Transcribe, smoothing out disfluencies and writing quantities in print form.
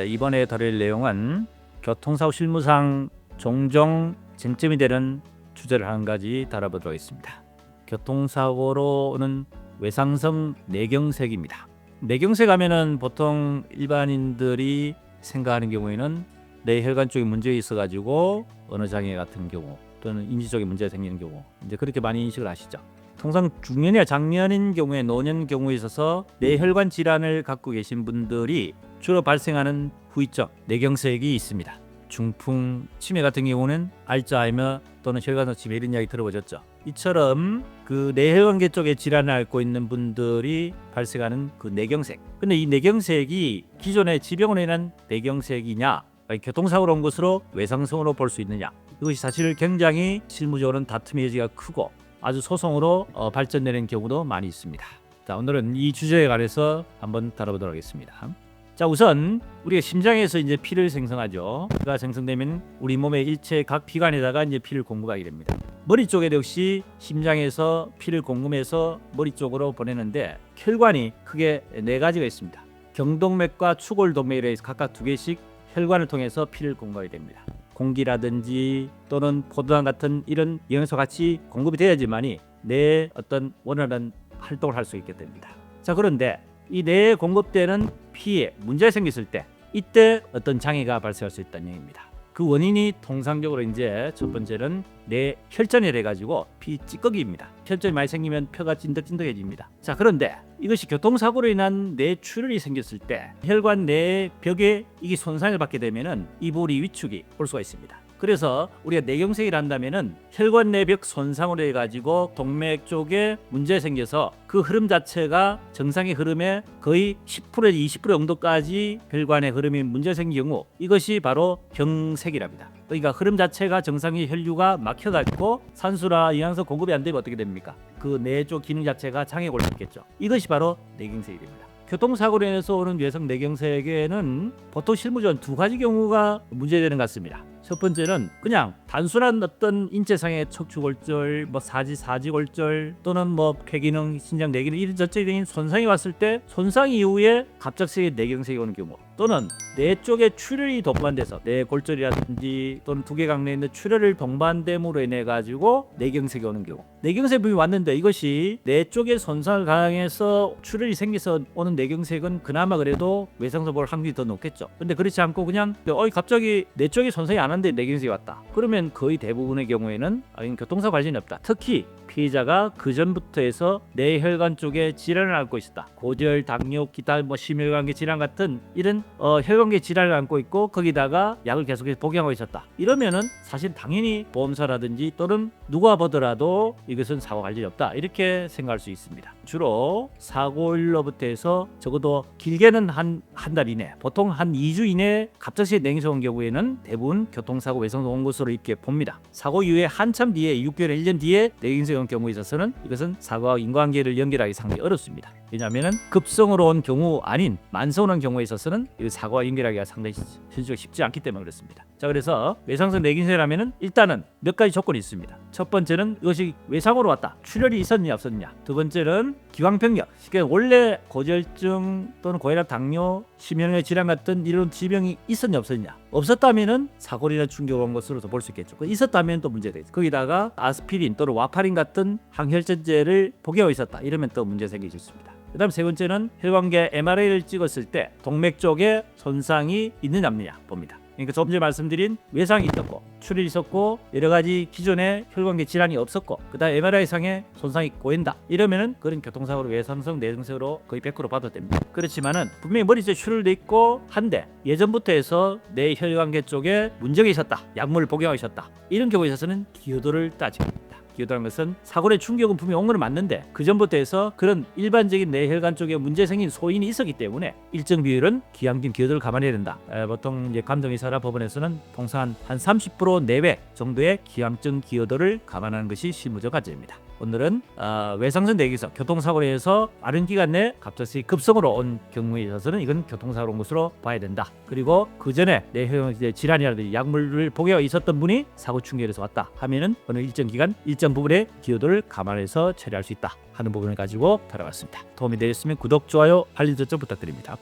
이번에 다룰 내용은 교통사고 실무상 종종 쟁점이 되는 주제를 한 가지 다뤄보도록 하겠습니다. 교통사고로는 외상성 뇌경색입니다. 뇌경색 하면은 보통 일반인들이 생각하는 경우에는 뇌혈관 쪽에 문제 있어가지고 언어 장애 같은 경우 또는 인지 쪽에 문제가 생기는 경우 이제 그렇게 많이 인식을 하시죠. 통상 중년이나 장년인 경우에 노년 경우에 있어서 뇌혈관 질환을 갖고 계신 분들이 주로 발생하는 후유증 뇌경색이 있습니다. 중풍, 치매 같은 경우는 알츠하이머 또는 혈관성 치매 이런 이야기 들어보셨죠. 이처럼 그 뇌혈관계 쪽에 질환을 앓고 있는 분들이 발생하는 그 뇌경색. 근데 이 뇌경색이 기존의 질병으로 인한 뇌경색이냐, 교통사고로 온 것으로 외상성으로 볼 수 있느냐. 이것이 사실 굉장히 실무적으로는 다툼의 여지가 크고 아주 소송으로 발전되는 경우도 많이 있습니다. 자, 오늘은 이 주제에 관해서 한번 다뤄보도록 하겠습니다. 자, 우선 우리가 심장에서 이제 피를 생성하죠. 피가 생성되면 우리 몸의 일체 각 피관에다가 이제 피를 공급하게 됩니다. 머리 쪽에도 역시 심장에서 피를 공급해서 머리 쪽으로 보내는데 혈관이 크게 4가지가 있습니다. 경동맥과 추골동맥에 해서 각각 2개씩 혈관을 통해서 피를 공급하게 됩니다. 공기라든지 또는 포도당 같은 이런 영양소 같이 공급이 돼야지만이 뇌의 어떤 원활한 활동을 할 수 있게 됩니다. 자, 그런데 이 뇌에 공급되는 피에 문제가 생겼을 때 이때 어떤 장애가 발생할 수 있다는 얘기입니다. 그 원인이 통상적으로 이제 첫 번째는 뇌 혈전이 돼가지고 피 찌꺼기입니다. 혈전이 많이 생기면 뼈가 찐득찐득해집니다. 자, 그런데 이것이 교통사고로 인한 뇌 출혈이 생겼을 때 혈관 내 벽에 이게 손상을 받게 되면은 이 부분이 위축이 올 수가 있습니다. 그래서 우리가 뇌경색을 한다면은 혈관 내벽 손상으로 해가지고 동맥 쪽에 문제 생겨서 그 흐름 자체가 정상의 흐름의 거의 10%에서 20% 정도까지 혈관의 흐름이 문제 생긴 경우 이것이 바로 경색이랍니다. 그러니까 흐름 자체가 정상의 혈류가 막혀가지고 산소나 영양소 공급이 안 되면 어떻게 됩니까? 그 뇌 쪽 기능 자체가 장애가 올 수 있겠죠. 이것이 바로 뇌경색이 됩니다. 교통사고로 인해서 오는 뇌성 뇌경색에는 보통 실무적으로 2가지 경우가 문제되는 것 같습니다. 첫 번째는 그냥 단순한 어떤 인체상의 척추골절, 사지골절 또는 폐기능, 신장 뇌기능 이런 전체적인 손상이 왔을 때 손상 이후에 갑작스레 뇌경색이 오는 경우 또는 뇌 쪽에 출혈이 동반돼서 뇌골절이라든지 또는 두개강내에 있는 출혈을 동반됨으로 인해 가지고 뇌경색이 오는 경우 뇌경색 부분이 왔는데 이것이 뇌 쪽에 손상을 가해서 출혈이 생겨서 오는 뇌경색은 그나마 그래도 외상성 볼 확률이 더 높겠죠. 근데 그렇지 않고 그냥 갑자기 뇌 쪽에 손상이 안 왔는데 뇌경색이 왔다. 그러면 거의 대부분의 경우에는 교통사고 관련이 없다. 특히 피해자가 그 전부터 해서 뇌혈관 쪽에 질환을 앓고 있었다. 고지혈, 당뇨, 기타 심혈관계 질환 같은 이런 혈관계 질환을 앓고 있고 거기다가 약을 계속해서 복용하고 있었다. 이러면은 사실 당연히 보험사라든지 또는 누가 보더라도 이것은 사고 관련이 없다. 이렇게 생각할 수 있습니다. 주로 사고일로부터 해서 적어도 길게는 한 달 이내, 보통 한 2주 이내 갑작스레 뇌경색 온 경우에는 대부분 교통사고 외상성 온 것으로 이렇게 봅니다. 사고 이후에 한참 뒤에 6개월, 1년 뒤에 뇌경색 온 경우에 있어서는 이것은 사고와 인과관계를 연결하기 상당히 어렵습니다. 왜냐하면 급성으로 온 경우 아닌 만성으로 온 경우에 있어서는 이 사고와 연결하기가 상당히 현실적으로 쉽지 않기 때문에 그렇습니다. 자, 그래서 외상성 뇌경색이라면은 일단은 몇 가지 조건이 있습니다. 첫 번째는 이것이 외상으로 왔다. 출혈이 있었느냐 없었느냐. 두 번째는 기왕병력, 그러니까 원래 고지혈증 또는 고혈압, 당뇨, 심혈관 질환 같은 이런 질병이 있었냐 없었냐. 없었다면은 사고나 충격을 온 것으로도 볼 수 있겠죠. 있었다면 또 문제가 되죠. 거기다가 아스피린 또는 와파린 같은 항혈전제를 복용하고 있었다. 이러면 또 문제 생기실 수 있습니다. 그 다음 세 번째는 혈관계 MRI를 찍었을 때 동맥 쪽에 손상이 있느냐 없느냐 봅니다. 그러니까 조금 전에 말씀드린 외상이 있었고 출혈이 있었고 여러 가지 기존의 혈관계 질환이 없었고 그다음 MRI상에 손상이 고인다. 이러면은 그런 교통사고로 외상성 뇌경색으로 거의 100% 봐도 됩니다. 그렇지만은 분명히 머리 쪽에 출혈도 있고 한데 예전부터 해서 뇌 혈관계 쪽에 문제가 있었다. 약물을 복용하고 있었다. 이런 경우에 있어서는 기여도를 따지게 됩니다. 기여도라는 것은 사고의 충격은 분명히 온 건 맞는데 그 전부터 해서 그런 일반적인 뇌혈관 쪽에 문제 생긴 소인이 있었기 때문에 일정 비율은 기형적 기여도를 감안해야 된다. 보통 이제 감정의사나 법원에서는 통상 한 30% 내외 정도의 기형적 기여도를 감안하는 것이 실무적 과제입니다. 오늘은 외상성 뇌경색 교통사고로 해서 빠른 기간 내에 갑자기 급성으로 온 경우에 있어서는 이건 교통사고로 온 것으로 봐야 된다. 그리고 그 전에 뇌혈관 질환이라든지 약물을 복용하고 있었던 분이 사고 충격에서 왔다 하면은 어느 일정 기간 일정 부분의 기여도를 감안해서 처리할 수 있다 하는 부분을 가지고 다뤄봤습니다. 도움이 되셨으면 구독, 좋아요, 알림 설정 부탁드립니다.